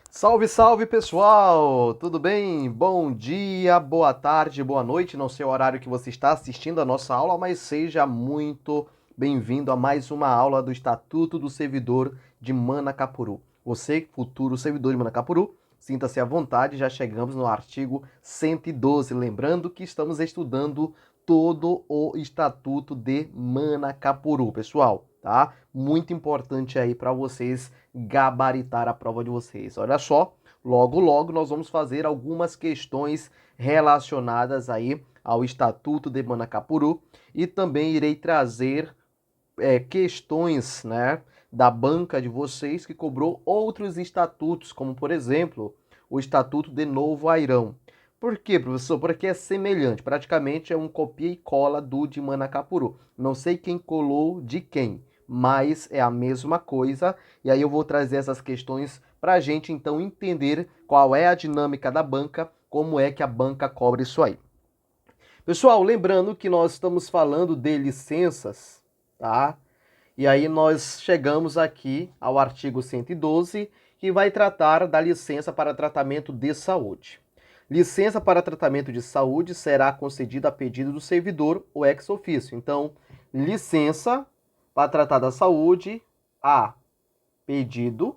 Salve, salve pessoal! Tudo bem? Bom dia, boa tarde, boa noite. Não sei o horário que você está assistindo a nossa aula, mas seja muito bem-vindo a mais uma aula do Estatuto do Servidor de Manacapuru. Você, futuro servidor de Manacapuru, sinta-se à vontade, já chegamos no artigo 112. Lembrando que estamos estudando todo o Estatuto de Manacapuru, pessoal, tá? Muito importante aí para vocês gabaritar a prova de vocês. Olha só, logo logo nós vamos fazer algumas questões relacionadas aí ao Estatuto de Manacapuru e também irei trazer questões, né, da banca de vocês que cobrou outros estatutos, como por exemplo o Estatuto de Novo Airão. Por quê, professor? Porque é semelhante, praticamente é um copia e cola do de Manacapuru. Não sei quem colou de quem, mas é a mesma coisa. E aí eu vou trazer essas questões para a gente então entender qual é a dinâmica da banca, como é que a banca cobra isso aí. Pessoal, lembrando que nós estamos falando de licenças, tá? E aí nós chegamos aqui ao artigo 112, que vai tratar da licença para tratamento de saúde. Licença para tratamento de saúde será concedida a pedido do servidor ou ex officio. Então, licença para tratar da saúde a pedido.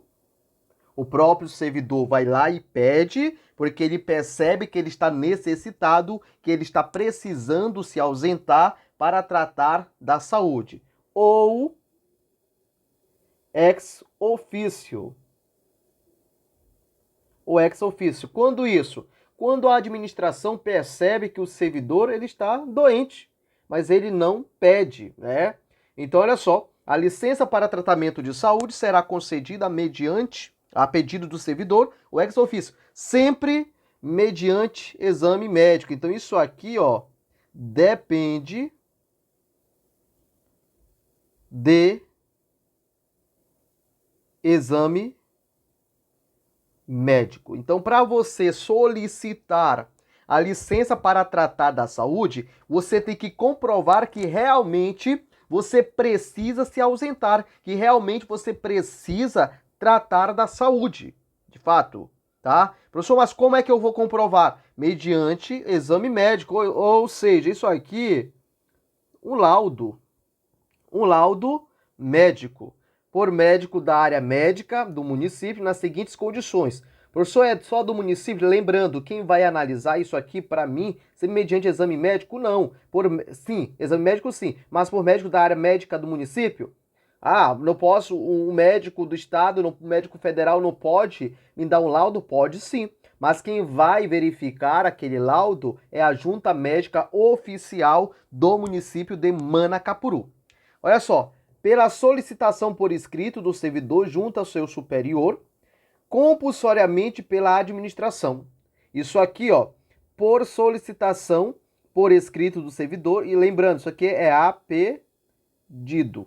O próprio servidor vai lá e pede, porque ele percebe que ele está necessitado, que ele está precisando se ausentar para tratar da saúde. Ou ex officio. O ex officio. Quando isso? Quando a administração percebe que o servidor ele está doente, mas ele não pede, né? Então, olha só, a licença para tratamento de saúde será concedida mediante, a pedido do servidor, o ex officio, sempre mediante exame médico. Então, isso aqui, ó, depende de exame médico. Então, para você solicitar a licença para tratar da saúde, você tem que comprovar que realmente você precisa se ausentar, que realmente você precisa tratar da saúde, de fato, tá? Professor, mas como é que eu vou comprovar? Mediante exame médico, ou seja, isso aqui, um laudo médico, por médico da área médica do município nas seguintes condições. Professor, é só do município? Lembrando, quem vai analisar isso aqui para mim, se mediante exame médico, não. Sim, exame médico sim, mas por médico da área médica do município? Ah, não posso, um médico do estado, um médico federal não pode me dar um laudo? Pode sim. Mas quem vai verificar aquele laudo é a junta médica oficial do município de Manacapuru. Olha só, pela solicitação por escrito do servidor junto ao seu superior, compulsoriamente pela administração. Isso aqui, ó, por solicitação por escrito do servidor, e lembrando, isso aqui é a pedido.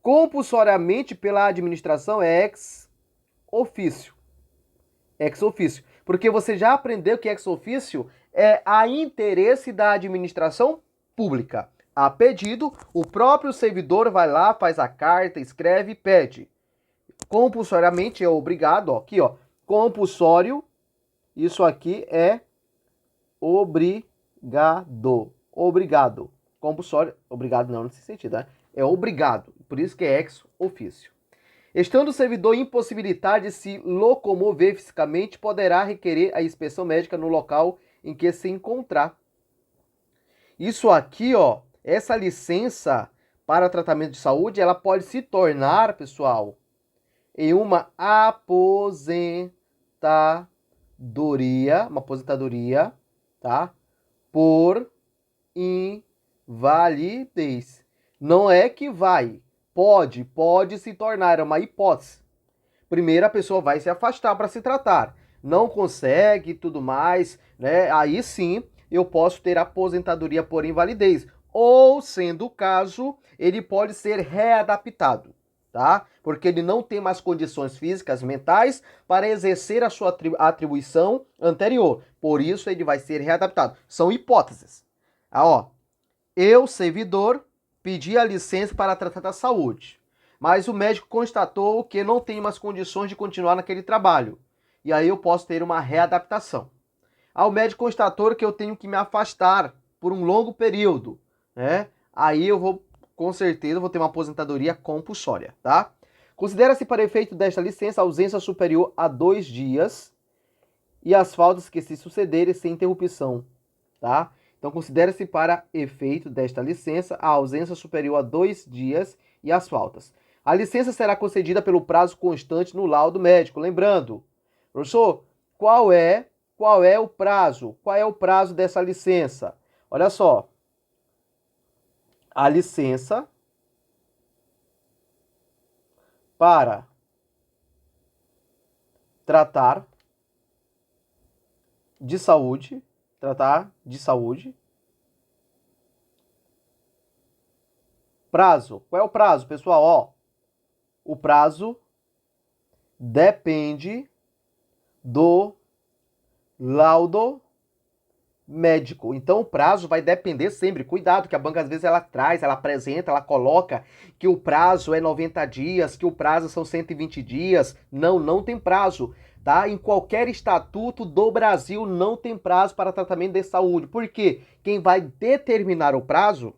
Compulsoriamente pela administração é ex ofício. Ex ofício. Porque você já aprendeu que ex ofício é a interesse da administração pública. A pedido, o próprio servidor vai lá, faz a carta, escreve e pede. Compulsoriamente é obrigado, ó, aqui, ó, compulsório, isso aqui é obrigado. Obrigado. Compulsório, obrigado não nesse sentido, né? É obrigado. Por isso que é ex ofício. Estando o servidor impossibilitado de se locomover fisicamente, poderá requerer a inspeção médica no local em que se encontrar. Isso aqui, ó, essa licença para tratamento de saúde, ela pode se tornar, pessoal, em uma aposentadoria, tá? Por invalidez. Não é que vai, pode se tornar, é uma hipótese. Primeiro a pessoa vai se afastar para se tratar. Não consegue e tudo mais, né? Aí sim eu posso ter aposentadoria por invalidez. Ou, sendo o caso, ele pode ser readaptado, tá? Porque ele não tem mais condições físicas, mentais para exercer a sua atribuição anterior. Por isso ele vai ser readaptado. São hipóteses. Ah, ó, eu, servidor, pedi a licença para tratar da saúde, mas o médico constatou que não tem mais condições de continuar naquele trabalho. e aí eu posso ter uma readaptação. O médico constatou que eu tenho que me afastar por um longo período, né? Aí eu vou, com certeza, vou ter uma aposentadoria compulsória, tá? Considera-se para efeito desta licença a ausência superior a 2 dias e as faltas que se sucederem sem interrupção, tá? Então, considera-se para efeito desta licença a ausência superior a 2 dias e as faltas. A licença será concedida pelo prazo constante no laudo médico. Lembrando, professor, qual é o prazo? Qual é o prazo dessa licença? Olha só. A licença para tratar de saúde, prazo. Qual é o prazo, pessoal? Ó, o prazo depende do laudo médico. Então o prazo vai depender sempre. Cuidado, que a banca às vezes ela traz, ela apresenta, ela coloca que o prazo é 90 dias, que o prazo são 120 dias. Não, não tem prazo, tá? Em qualquer estatuto do Brasil não tem prazo para tratamento de saúde. Por quê? Quem vai determinar o prazo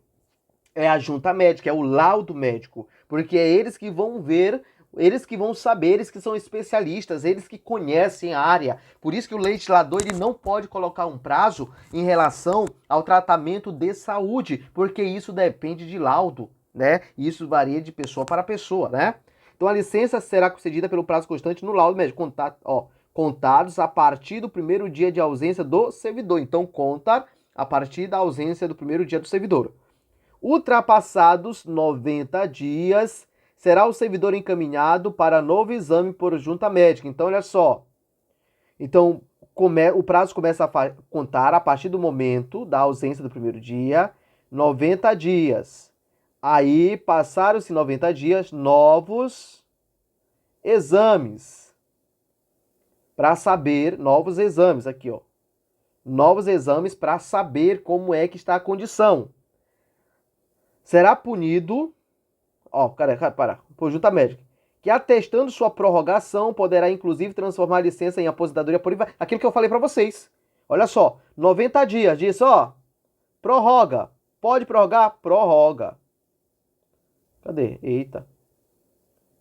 é a junta médica, é o laudo médico, porque é eles que vão ver, eles que vão saber, eles que são especialistas, eles que conhecem a área. Por isso que o legislador ele não pode colocar um prazo em relação ao tratamento de saúde, porque isso depende de laudo, né? E isso varia de pessoa para pessoa, né? Então a licença será concedida pelo prazo constante no laudo médico, contados a partir do primeiro dia de ausência do servidor. Então conta a partir da ausência do primeiro dia do servidor. Ultrapassados 90 dias, será o servidor encaminhado para novo exame por junta médica. Então, olha só. Então, o prazo começa a contar a partir do momento da ausência do primeiro dia, 90 dias. Aí, passaram-se 90 dias, novos exames. Para saber, novos exames, aqui, ó. Novos exames para saber como é que está a condição. Será punido, por junta médica, que atestando sua prorrogação, poderá inclusive transformar a licença em aposentadoria por invalidez. Aquilo que eu falei para vocês. Olha só, 90 dias, disso, ó, prorroga. Pode prorrogar? Prorroga. Cadê? Eita.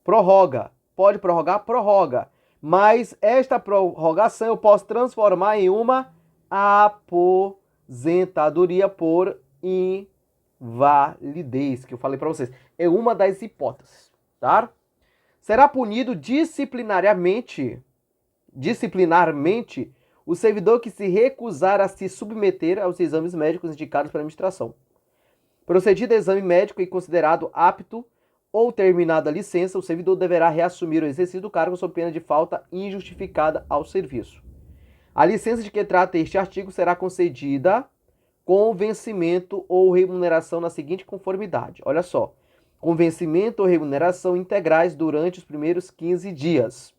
Prorroga. Pode prorrogar? Prorroga. Mas esta prorrogação eu posso transformar em uma aposentadoria por invalidez, que eu falei para vocês. É uma das hipóteses, tá? Será punido disciplinarmente o servidor que se recusar a se submeter aos exames médicos indicados pela administração. Procedido exame médico e considerado apto ou terminada a licença, o servidor deverá reassumir o exercício do cargo sob pena de falta injustificada ao serviço. A licença de que trata este artigo será concedida com vencimento ou remuneração na seguinte conformidade. Olha só. Com vencimento ou remuneração integrais durante os primeiros 15 dias.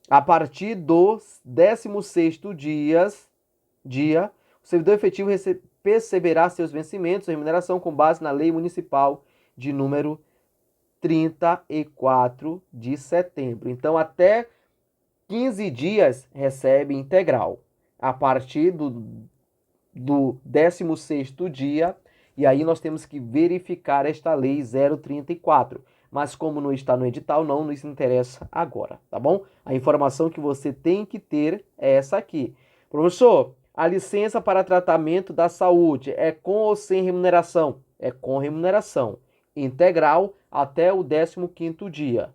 A partir do 16º dia, o servidor efetivo perceberá seus vencimentos e remuneração com base na Lei Municipal de número 34 de setembro. Então, até 15 dias recebe integral. A partir do 16º dia, e aí nós temos que verificar esta Lei 034. Mas como não está no edital, não nos interessa agora, tá bom? A informação que você tem que ter é essa aqui. Professor, a licença para tratamento da saúde é com ou sem remuneração? É com remuneração. Integral até o 15º dia.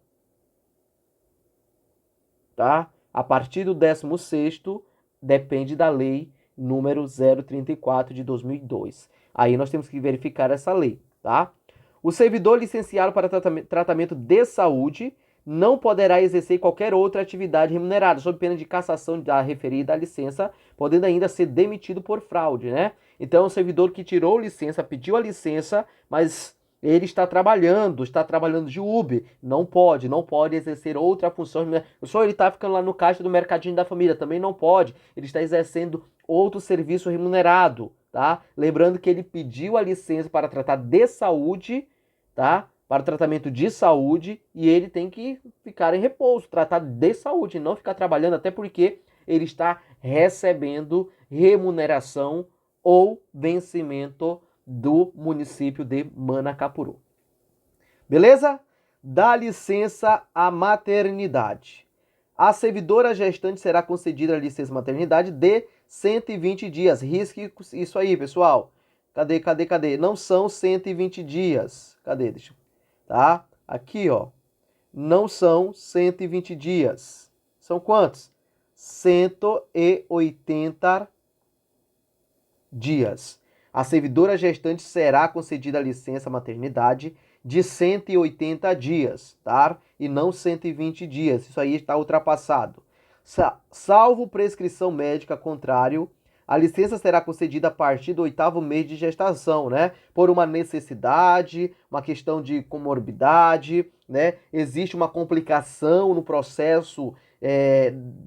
Tá? A partir do 16º, depende da lei número 034 de 2002. Aí nós temos que verificar essa lei, tá? O servidor licenciado para tratamento de saúde não poderá exercer qualquer outra atividade remunerada, sob pena de cassação da referida licença, podendo ainda ser demitido por fraude, né? Então, o servidor que tirou licença, pediu a licença, mas ele está trabalhando de Uber, não pode exercer outra função. Só ele está ficando lá no caixa do mercadinho da família, também não pode. Ele está exercendo outro serviço remunerado, tá? Lembrando que ele pediu a licença para tratar de saúde, tá? para tratamento de saúde e ele tem que ficar em repouso, tratar de saúde, não ficar trabalhando, até porque ele está recebendo remuneração ou vencimento do município de Manacapuru. Beleza? Dá licença à maternidade. A servidora gestante será concedida a licença maternidade de 120 dias. Risque isso aí, pessoal. Cadê? Não são 120 dias. Cadê? Deixa eu... Tá? Aqui, ó. Não são 120 dias. São quantos? 180 dias. A servidora gestante será concedida a licença maternidade de 180 dias, tá? E não 120 dias. Isso aí está ultrapassado. Salvo prescrição médica contrário, a licença será concedida a partir do 8º mês de gestação, né? Por uma necessidade, uma questão de comorbidade, né? Existe uma complicação no processo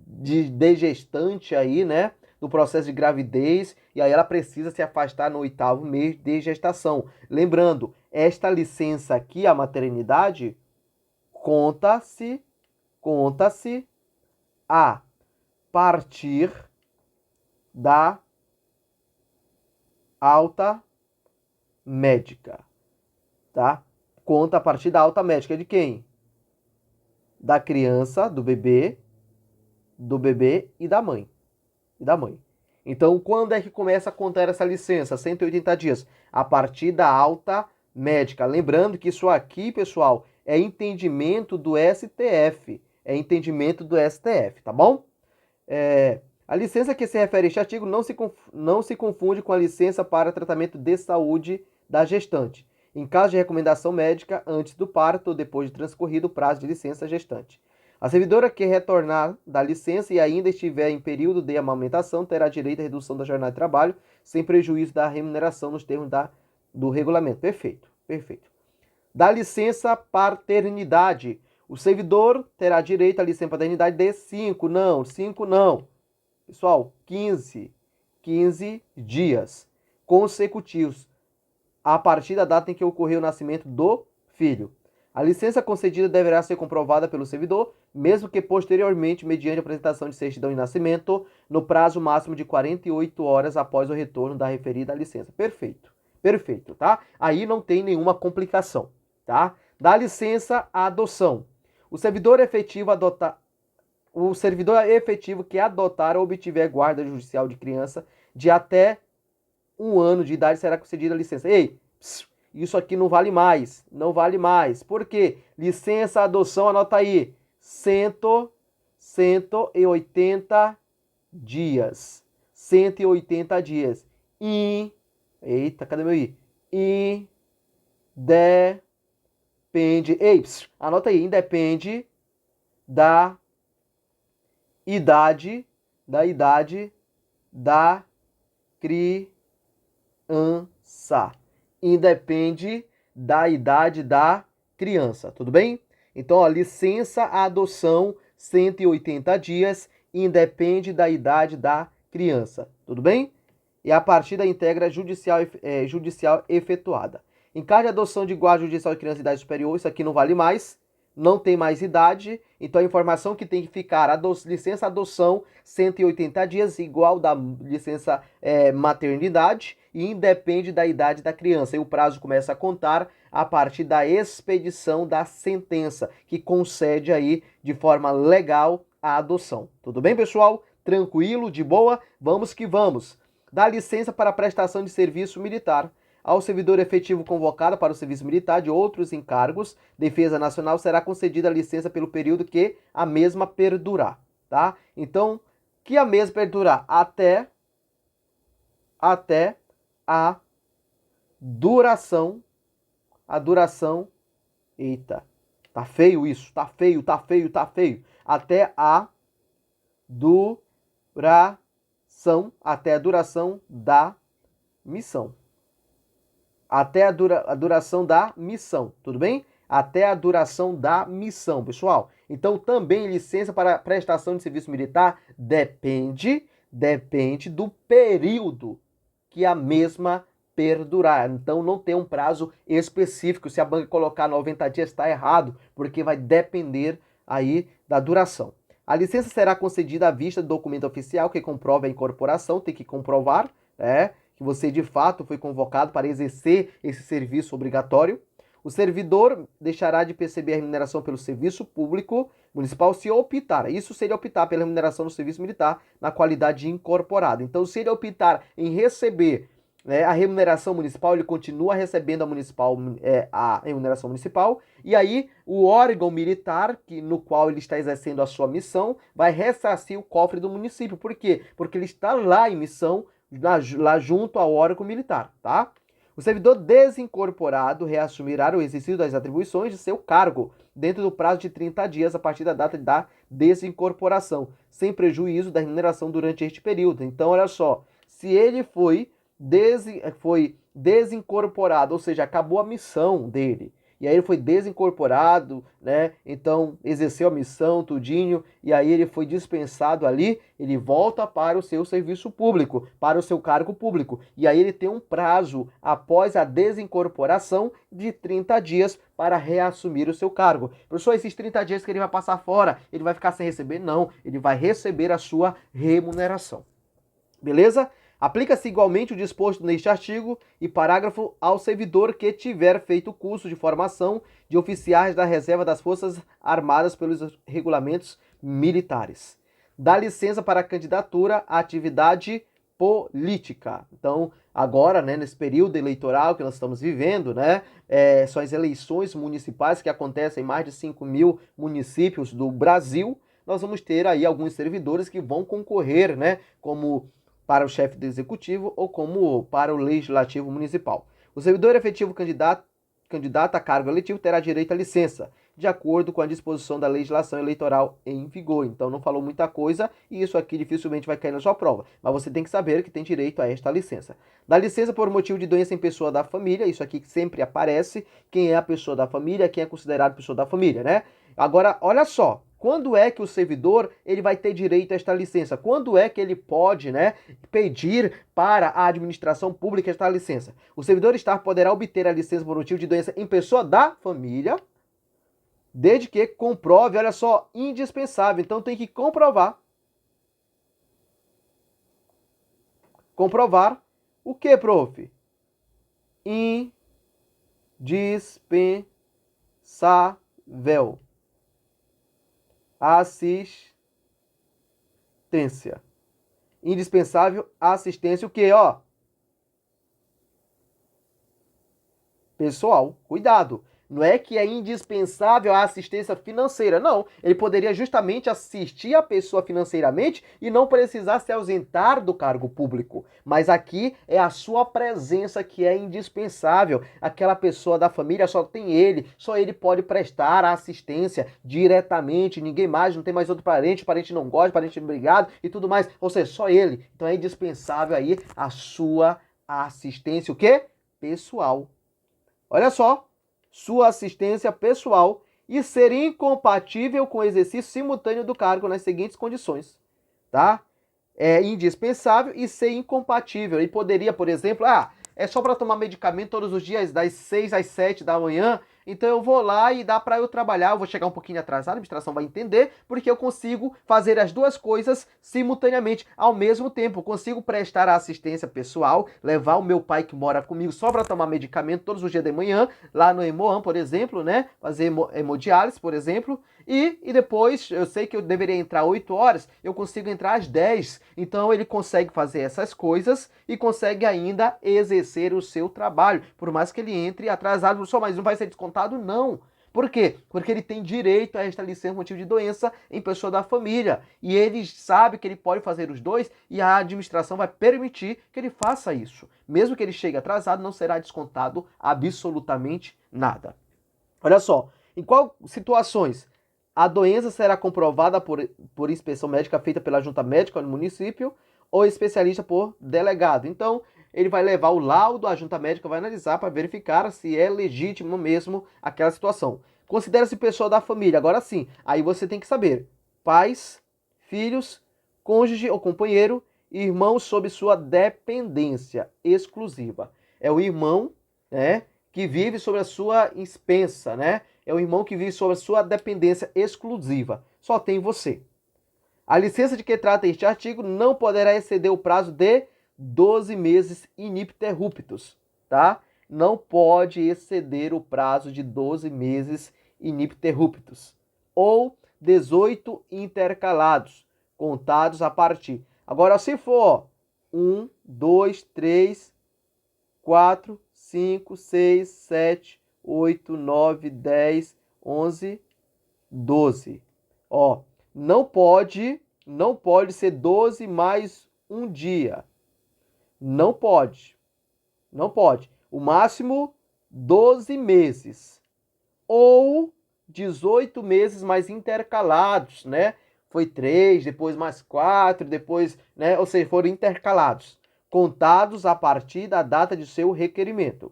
de gestante aí, né? Do processo de gravidez, e aí ela precisa se afastar no 8º mês de gestação. Lembrando, esta licença aqui, a maternidade, conta-se a partir da alta médica, tá? Conta a partir da alta médica de quem? Da criança, do bebê e da mãe. Então, quando é que começa a contar essa licença? 180 dias. A partir da alta médica. Lembrando que isso aqui, pessoal, é entendimento do STF. Tá bom? A licença que se refere a este artigo não se confunde com a licença para tratamento de saúde da gestante, em caso de recomendação médica antes do parto ou depois de transcorrido o prazo de licença gestante. A servidora que retornar da licença e ainda estiver em período de amamentação terá direito à redução da jornada de trabalho, sem prejuízo da remuneração nos termos do regulamento. Perfeito. Da licença paternidade. O servidor terá direito à licença paternidade de 5 não. Pessoal, 15 dias consecutivos a partir da data em que ocorreu o nascimento do filho. A licença concedida deverá ser comprovada pelo servidor, mesmo que posteriormente, mediante apresentação de certidão de nascimento, no prazo máximo de 48 horas após o retorno da referida licença. Perfeito, tá? Aí não tem nenhuma complicação, tá? Da licença à adoção. O servidor efetivo que adotar ou obtiver guarda judicial de criança de até 1 ano de idade será concedida a licença. Isso aqui não vale mais. Por quê? Licença, adoção, anota aí. 180 dias. 180 dias. Eita, cadê meu I? Independe. Anota aí. Independe da idade da criança. Independe da idade da criança, tudo bem? Então, ó, licença à adoção, 180 dias, independe da idade da criança, tudo bem? E a partir da integra judicial efetuada. Em caso de adoção de guarda judicial de criança de idade superior, isso aqui não vale mais, não tem mais idade, então a informação que tem que ficar, licença adoção, 180 dias, igual da licença maternidade, e independe da idade da criança. E o prazo começa a contar a partir da expedição da sentença, que concede aí de forma legal a adoção. Tudo bem, pessoal? Tranquilo, de boa? Vamos que vamos. Dá licença para prestação de serviço militar. Ao servidor efetivo convocado para o serviço militar de outros encargos, Defesa Nacional, será concedida a licença pelo período que a mesma perdurar, tá? Então, que a mesma perdurar até a duração, eita, tá feio isso, tá feio. Até a duração da missão. Até a duração da missão, tudo bem? Até a duração da missão, pessoal. Então, também licença para prestação de serviço militar depende do período que a mesma perdurar. Então não tem um prazo específico. Se a banca colocar 90 dias, está errado, porque vai depender aí da duração. A licença será concedida à vista do documento oficial que comprove a incorporação, tem que comprovar, que você de fato foi convocado para exercer esse serviço obrigatório. O servidor deixará de perceber a remuneração pelo serviço público municipal se optar. Isso se ele optar pela remuneração do serviço militar na qualidade de incorporado. Então, se ele optar em receber a remuneração municipal, ele continua recebendo a remuneração municipal, e aí o órgão militar no qual ele está exercendo a sua missão vai ressarcir o cofre do município. Por quê? Porque ele está lá em missão, lá junto ao órgão militar, tá? O servidor desincorporado reassumirá o exercício das atribuições de seu cargo dentro do prazo de 30 dias a partir da data da desincorporação, sem prejuízo da remuneração durante este período. Então, olha só, se ele foi desincorporado, ou seja, acabou a missão dele, e aí ele foi desincorporado, né? Então exerceu a missão, tudinho, e aí ele foi dispensado ali, ele volta para o seu serviço público, para o seu cargo público. E aí ele tem um prazo após a desincorporação de 30 dias para reassumir o seu cargo. Professor, esses 30 dias que ele vai passar fora, ele vai ficar sem receber? Não, ele vai receber a sua remuneração. Beleza? Aplica-se igualmente o disposto neste artigo e parágrafo ao servidor que tiver feito curso de formação de oficiais da reserva das Forças Armadas pelos regulamentos militares. Dá licença para candidatura à atividade política. Então, agora, né, nesse período eleitoral que nós estamos vivendo, né, são as eleições municipais que acontecem em mais de 5.000 municípios do Brasil. Nós vamos ter aí alguns servidores que vão concorrer, né, como para o chefe do executivo ou como para o legislativo municipal. O servidor efetivo candidato a cargo eletivo terá direito à licença, de acordo com a disposição da legislação eleitoral em vigor. Então não falou muita coisa e isso aqui dificilmente vai cair na sua prova. Mas você tem que saber que tem direito a esta licença. Dá licença por motivo de doença em pessoa da família, isso aqui sempre aparece, quem é a pessoa da família, quem é considerado pessoa da família, né? Agora, olha só, quando é que o servidor ele vai ter direito a esta licença? Quando é que ele pode, né, pedir para a administração pública esta licença? O servidor estar poderá obter a licença por motivo de doença em pessoa da família, desde que comprove, olha só, indispensável. Então tem que comprovar. Comprovar o que, prof? Indispensável. Assistência. Indispensável assistência o quê, ó? Pessoal, cuidado. Não é que é indispensável a assistência financeira, não. Ele poderia justamente assistir a pessoa financeiramente e não precisar se ausentar do cargo público. Mas aqui é a sua presença que é indispensável. Aquela pessoa da família só tem ele, só ele pode prestar a assistência diretamente, ninguém mais, não tem mais outro parente, o parente não gosta, o parente obrigado e tudo mais. Ou seja, só ele. Então é indispensável aí a sua assistência, o quê? Pessoal. Olha só. Sua assistência pessoal e ser incompatível com o exercício simultâneo do cargo nas seguintes condições, tá? É indispensável e ser incompatível. E poderia, por exemplo, é só para tomar medicamento todos os dias, das 6 às 7 da manhã, então eu vou lá e dá para eu trabalhar, eu vou chegar um pouquinho atrasado, a administração vai entender, porque eu consigo fazer as duas coisas simultaneamente, ao mesmo tempo. Eu consigo prestar a assistência pessoal, levar o meu pai que mora comigo só para tomar medicamento todos os dias de manhã, lá no Hemoam, por exemplo, né? Fazer hemodiálise, por exemplo, e depois, eu sei que eu deveria entrar 8 horas, eu consigo entrar às 10. Então ele consegue fazer essas coisas e consegue ainda exercer o seu trabalho, por mais que ele entre atrasado, só, mas não vai ser descontado? Não. Por quê? Porque ele tem direito a esta licença por motivo de doença em pessoa da família. E ele sabe que ele pode fazer os dois e a administração vai permitir que ele faça isso. Mesmo que ele chegue atrasado, não será descontado absolutamente nada. Olha só, em qual situações a doença será comprovada por inspeção médica feita pela junta médica no município ou especialista por delegado. Então, ele vai levar o laudo, a junta médica vai analisar para verificar se é legítimo mesmo aquela situação. Considera-se pessoa da família. Agora sim, aí você tem que saber: pais, filhos, cônjuge ou companheiro, irmãos sob sua dependência exclusiva. É o irmão, né, que vive sobre a sua expensa, né? É o irmão que vive sobre a sua dependência exclusiva. Só tem você. A licença de que trata este artigo não poderá exceder o prazo de 12 meses ininterruptos, tá? Não pode exceder o prazo de 12 meses ininterruptos. Ou 18 intercalados, contados a partir. Agora, se for 1, 2, 3, 4, 5, 6, 7, 8, 9, 10, 11, 12. Ó, não pode ser 12 mais um dia. Não pode. Não pode. O máximo 12 meses. Ou 18 meses mais intercalados, né? Foi 3, depois mais 4, depois, né? Ou seja, foram intercalados, contados a partir da data de seu requerimento.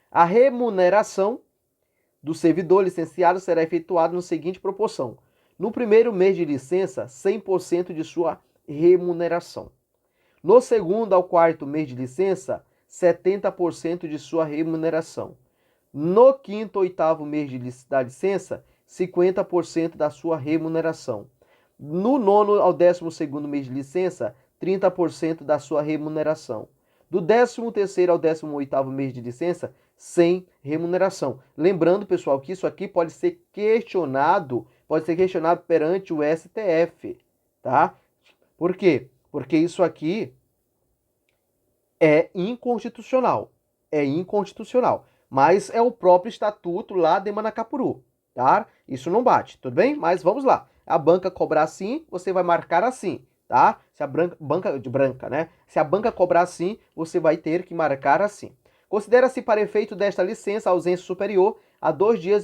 A remuneração do servidor licenciado será efetuada na seguinte proporção: no primeiro mês de licença, 100% de sua remuneração. No segundo ao quarto mês de licença, 70% de sua remuneração. No quinto ou oitavo mês da licença, 50% da sua remuneração. No nono ao 12º mês de licença, 30% da sua remuneração. Do 13º ao 18º mês de licença, sem remuneração. Lembrando, pessoal, que isso aqui pode ser questionado perante o STF, tá? Por quê? Porque isso aqui é inconstitucional. É inconstitucional. Mas é o próprio estatuto lá de Manacapuru, tá? Isso não bate, tudo bem? Mas vamos lá. A banca cobrar assim, você vai marcar assim, tá? Se a banca, né? Se a banca cobrar assim, você vai ter que marcar assim. Considera-se para efeito desta licença a ausência superior a 2 dias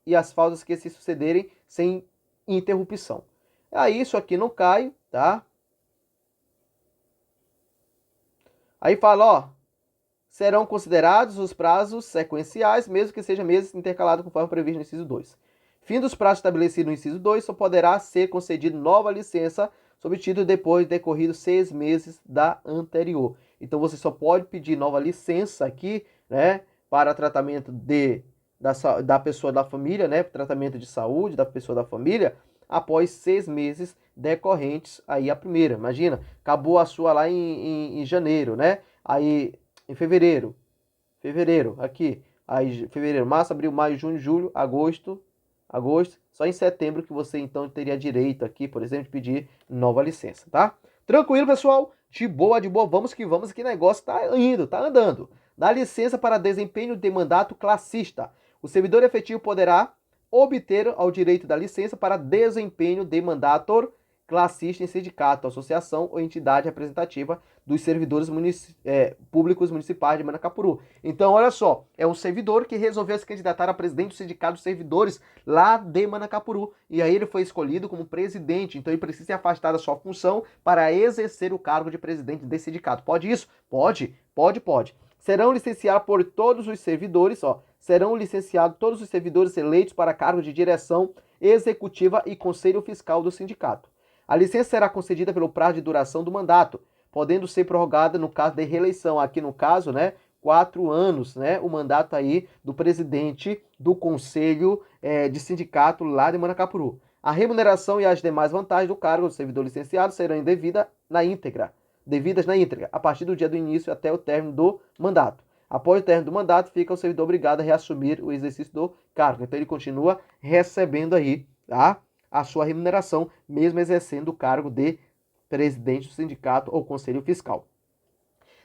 e as faltas que se sucederem sem interrupção. Aí isso aqui não cai, tá? Aí fala, ó, serão considerados os prazos sequenciais, mesmo que seja meses intercalados conforme previsto no inciso 2. Fim dos prazos estabelecidos no inciso 2, só poderá ser concedida nova licença sob título depois de decorridos 6 meses da anterior. Então você só pode pedir nova licença aqui, né, para tratamento da pessoa da família, né, tratamento de saúde da pessoa da família, após 6 meses decorrentes aí a primeira. Imagina, acabou a sua lá em janeiro, né? Aí em fevereiro, aqui, aí fevereiro, março, abril, maio, junho, julho, agosto, só em setembro que você então teria direito aqui, por exemplo, de pedir nova licença, tá? Tranquilo, pessoal? De boa, vamos que negócio tá indo, tá andando. Dá licença para desempenho de mandato classista. O servidor efetivo poderá obter o direito da licença para desempenho de mandato classista em sindicato, associação ou entidade representativa dos servidores públicos municipais de Manacapuru. Então, olha só, é um servidor que resolveu se candidatar a presidente do sindicato dos servidores lá de Manacapuru. E aí ele foi escolhido como presidente, então ele precisa se afastar da sua função para exercer o cargo de presidente desse sindicato. Pode isso? Pode. Serão licenciados por todos os servidores, serão licenciados todos os servidores eleitos para cargos de direção executiva e conselho fiscal do sindicato. A licença será concedida pelo prazo de duração do mandato, podendo ser prorrogada no caso de reeleição. Aqui no caso, né, 4 anos, né, o mandato aí do presidente do conselho de sindicato lá de Manacapuru. A remuneração e as demais vantagens do cargo do servidor licenciado serão devidas na íntegra, a partir do dia do início até o término do mandato. Após o término do mandato, fica o servidor obrigado a reassumir o exercício do cargo. Então ele continua recebendo aí, tá, a sua remuneração, mesmo exercendo o cargo de presidente do sindicato ou conselho fiscal.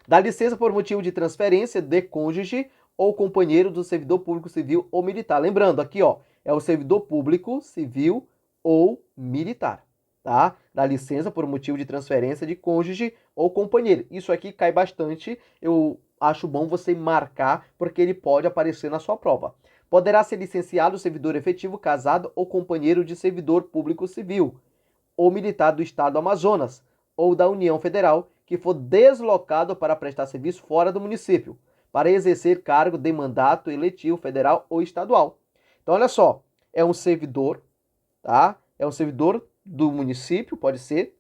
Dá licença por motivo de transferência de cônjuge ou companheiro do servidor público civil ou militar. Lembrando, aqui, ó, é o servidor público civil ou militar, tá? Dá licença por motivo de transferência de cônjuge ou companheiro. Isso aqui cai bastante, eu acho bom você marcar, porque ele pode aparecer na sua prova. Poderá ser licenciado o servidor efetivo casado ou companheiro de servidor público civil ou militar do Estado do Amazonas ou da União Federal que for deslocado para prestar serviço fora do município, para exercer cargo de mandato eletivo federal ou estadual. Então, olha só, é um servidor, tá? É um servidor do município, pode ser,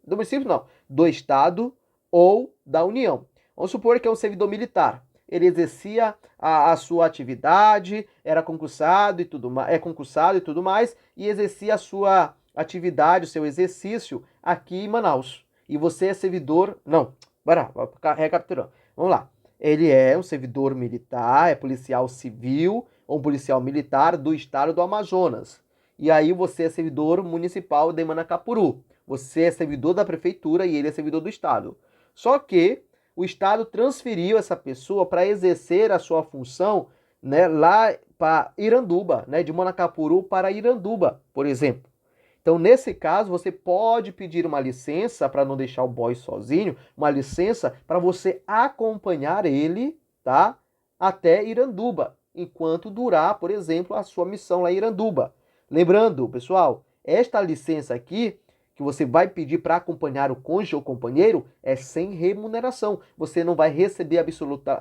do Estado ou da União. Vamos supor que é um servidor militar. ele exercia a sua atividade, era concursado e tudo mais, e exercia a sua atividade, o seu exercício aqui em Manaus. E você é servidor. Não, bora, recapitulando. Vamos lá. Ele é um servidor militar, é policial civil ou um policial militar do estado do Amazonas. E aí você é servidor municipal de Manacapuru. Você é servidor da prefeitura e ele é servidor do estado. Só que o estado transferiu essa pessoa para exercer a sua função, né, lá para Iranduba, né, de Manacapuru para Iranduba, por exemplo. Então, nesse caso, você pode pedir uma licença para não deixar o boy sozinho, uma licença para você acompanhar ele, tá, até Iranduba, enquanto durar, por exemplo, a sua missão lá em Iranduba. Lembrando, pessoal, esta licença aqui que você vai pedir para acompanhar o cônjuge ou companheiro é sem remuneração. Você não vai receber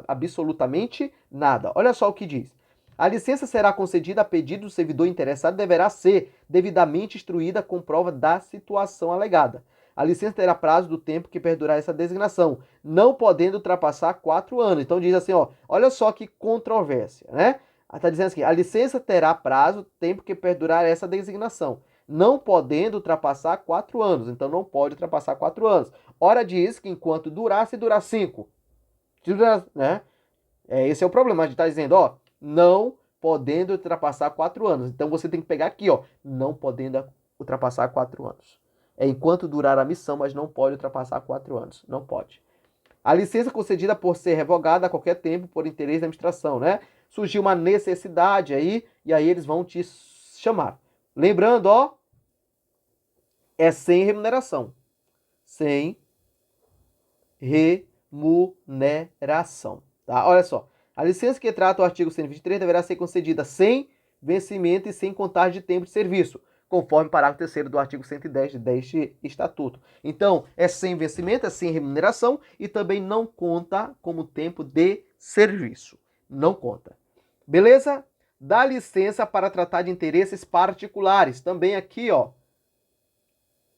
absolutamente nada. Olha só o que diz. A licença será concedida a pedido do servidor interessado e deverá ser devidamente instruída com prova da situação alegada. A licença terá prazo do tempo que perdurar essa designação, não podendo ultrapassar 4 anos. Então diz assim, ó, olha só que controvérsia, né? Está dizendo assim, a licença terá prazo, tempo que perdurar essa designação, não podendo ultrapassar 4 anos. Então não pode ultrapassar 4 anos. Ora diz que enquanto durar, se durar 5. Né? Esse é o problema. A gente está dizendo, ó, não podendo ultrapassar 4 anos. Então você tem que pegar aqui, ó, não podendo ultrapassar 4 anos. É enquanto durar a missão, mas não pode ultrapassar 4 anos. Não pode. A licença concedida por ser revogada a qualquer tempo por interesse da administração, né? Surgiu uma necessidade aí, e aí eles vão te chamar. Lembrando, ó, é sem remuneração. Sem remuneração, tá? Olha só. A licença que trata o artigo 123 deverá ser concedida sem vencimento e sem contagem de tempo de serviço, conforme o parágrafo 3º do artigo 110 deste estatuto. Então, é sem vencimento, é sem remuneração e também não conta como tempo de serviço. Não conta. Beleza? Dá licença para tratar de interesses particulares. Também aqui, ó,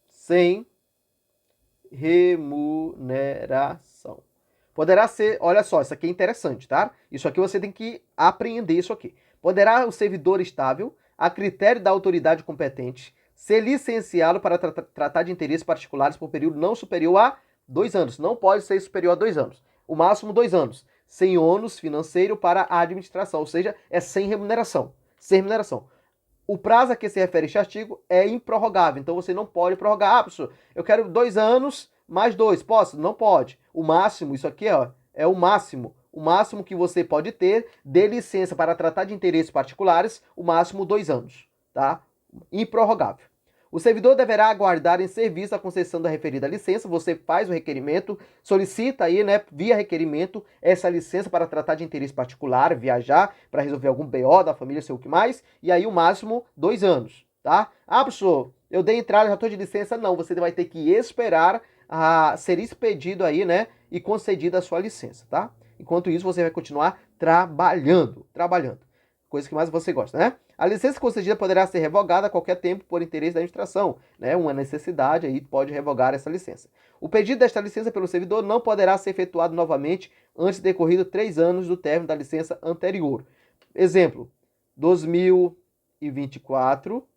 sem remuneração. Poderá ser, olha só, isso aqui é interessante, tá? Isso aqui você tem que apreender isso aqui. Poderá o servidor estável, a critério da autoridade competente, ser licenciado para tratar de interesses particulares por período não superior a 2 anos. Não pode ser superior a 2 anos. O máximo 2 anos. Sem ônus financeiro para a administração, ou seja, é sem remuneração. Sem remuneração. O prazo a que se refere este artigo é improrrogável, então você não pode prorrogar. Ah, professor, eu quero 2 anos mais 2. Posso? Não pode. O máximo, isso aqui ó, é o máximo que você pode ter de licença para tratar de interesses particulares, o máximo 2 anos, tá? Improrrogável. O servidor deverá aguardar em serviço a concessão da referida licença. Você faz o requerimento, solicita aí, né, via requerimento, essa licença para tratar de interesse particular, viajar, para resolver algum BO da família, sei o que mais, e aí o máximo 2 anos, tá? Ah, professor, eu dei entrada, já estou de licença. Não, você vai ter que esperar a ser expedido aí, né, e concedida a sua licença, tá? Enquanto isso, você vai continuar trabalhando. Coisa que mais você gosta, né? A licença concedida poderá ser revogada a qualquer tempo por interesse da administração, né? Uma necessidade aí pode revogar essa licença. O pedido desta licença pelo servidor não poderá ser efetuado novamente antes de decorrido 3 anos do término da licença anterior. Exemplo, 2024,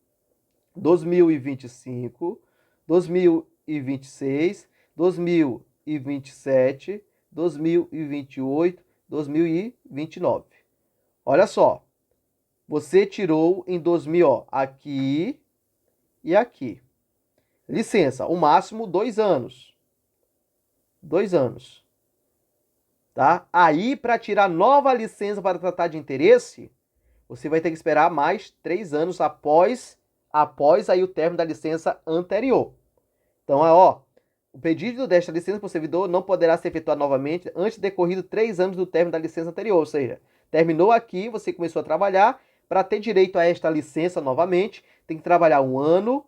2025, 2026, 2027, 2028, 2029. Olha só. Você tirou em 2000, ó, aqui e aqui. Licença, o máximo 2 anos. 2 anos. Tá? Aí, para tirar nova licença para tratar de interesse, você vai ter que esperar mais 3 anos após aí o término da licença anterior. Então, ó, o pedido desta licença para o servidor não poderá ser efetuado novamente antes de decorrido 3 anos do término da licença anterior. Ou seja, terminou aqui, você começou a trabalhar. Para ter direito a esta licença novamente, tem que trabalhar 1 ano,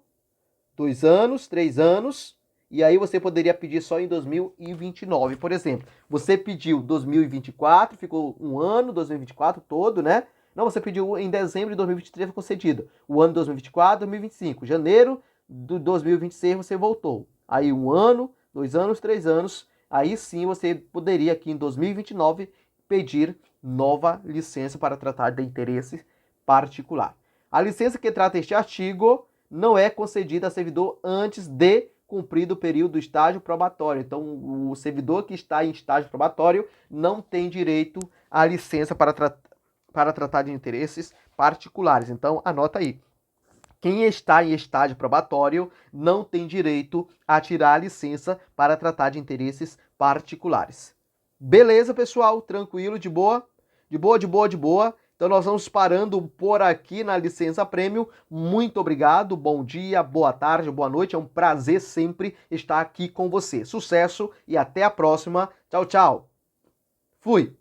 2 anos, 3 anos, e aí você poderia pedir só em 2029, por exemplo. Você pediu 2024, ficou 1 ano, 2024 todo, né? Não, você pediu em dezembro de 2023, foi concedido. O ano de 2024, 2025. Janeiro de 2026 você voltou. Aí 1 ano, 2 anos, 3 anos, aí sim você poderia aqui em 2029 pedir nova licença para tratar de interesse particular. A licença que trata este artigo não é concedida a servidor antes de cumprido o período do estágio probatório. Então, o servidor que está em estágio probatório não tem direito à licença para tratar de interesses particulares. Então, anota aí. Quem está em estágio probatório não tem direito a tirar a licença para tratar de interesses particulares. Beleza, pessoal? Tranquilo, de boa? De boa, de boa, de boa. Então nós vamos parando por aqui na licença prêmio. Muito obrigado, bom dia, boa tarde, boa noite. É um prazer sempre estar aqui com você. Sucesso e até a próxima. Tchau, tchau. Fui!